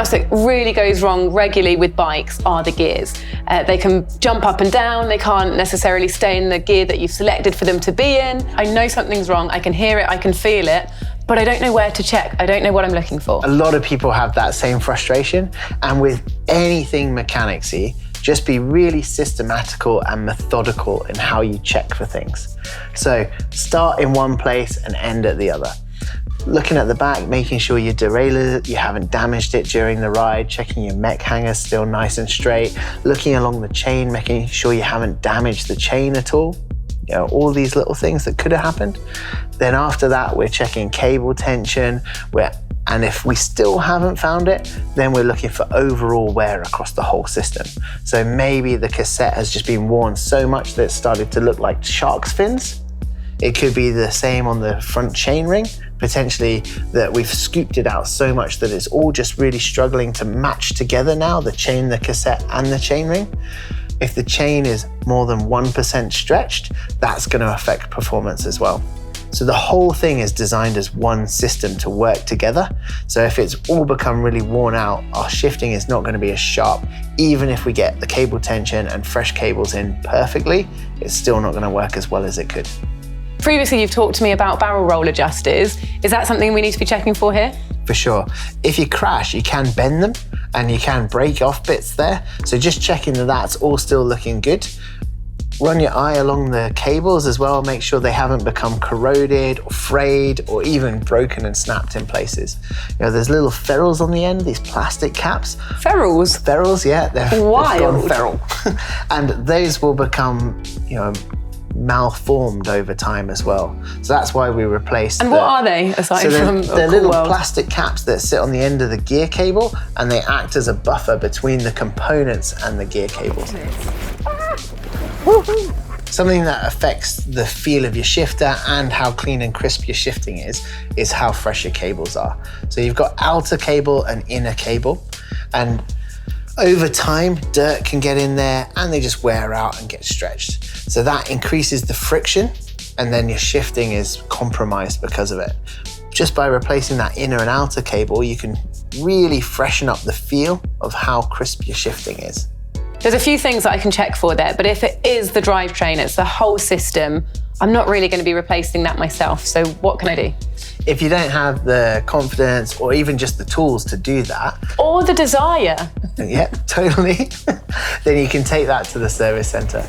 else that really goes wrong regularly with bikes are the gears. They can jump up and down, they can't necessarily stay in the gear that you've selected for them to be in. I know something's wrong, I can hear it, I can feel it, but I don't know where to check. I don't know what I'm looking for. A lot of people have that same frustration, and with anything mechanicsy, just be really systematical and methodical in how you check for things. So start in one place and end at the other. Looking at the back, making sure your derailleur, you haven't damaged it during the ride, checking your mech hanger's still nice and straight, looking along the chain, making sure you haven't damaged the chain at all. You know, all these little things that could have happened. Then after that, we're checking cable tension, and if we still haven't found it, then we're looking for overall wear across the whole system. So maybe the cassette has just been worn so much that it started to look like shark's fins. It could be the same on the front chain ring, potentially that we've scooped it out so much that it's all just really struggling to match together now, the chain, the cassette, and the chain ring. If the chain is more than 1% stretched, that's going to affect performance as well. So the whole thing is designed as one system to work together. So if it's all become really worn out, our shifting is not going to be as sharp. Even if we get the cable tension and fresh cables in perfectly, it's still not going to work as well as it could. Previously, you've talked to me about barrel roll adjusters. Is that something we need to be checking for here? For sure. If you crash, you can bend them and you can break off bits there. So just checking that that's all still looking good. Run your eye along the cables as well. Make sure they haven't become corroded or frayed or even broken and snapped in places. You know, there's little ferrules on the end, these plastic caps. Ferrules? Ferrules, yeah. They're wild. Feral. And those will become, you know, malformed over time as well. So that's why we replaced. And what are they, aside from they're little plastic caps that sit on the end of the gear cable, and they act as a buffer between the components and the gear cables. Something that affects the feel of your shifter and how clean and crisp your shifting is how fresh your cables are. So you've got outer cable and inner cable, and over time, dirt can get in there and they just wear out and get stretched. So that increases the friction, and then your shifting is compromised because of it. Just by replacing that inner and outer cable, you can really freshen up the feel of how crisp your shifting is. There's a few things that I can check for there, but if it is the drivetrain, it's the whole system, I'm not really going to be replacing that myself. So what can I do? If you don't have the confidence or even just the tools to do that. Or the desire. Yeah, totally. Then you can take that to the service center.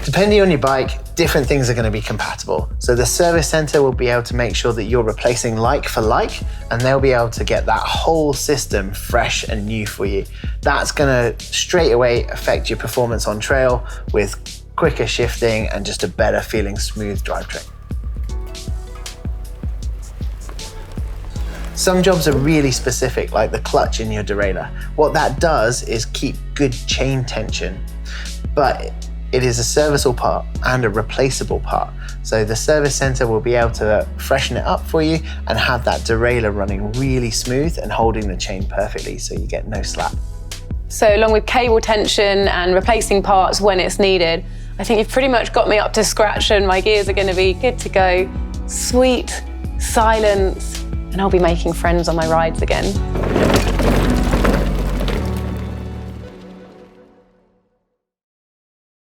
Depending on your bike, different things are going to be compatible. So the service center will be able to make sure that you're replacing like for like, and they'll be able to get that whole system fresh and new for you. That's going to straight away affect your performance on trail with quicker shifting and just a better feeling smooth drivetrain. Some jobs are really specific, like the clutch in your derailleur. What that does is keep good chain tension, but it is a serviceable part and a replaceable part. So the service center will be able to freshen it up for you and have that derailleur running really smooth and holding the chain perfectly so you get no slap. So along with cable tension and replacing parts when it's needed, I think you've pretty much got me up to scratch and my gears are going to be good to go. Sweet silence, and I'll be making friends on my rides again.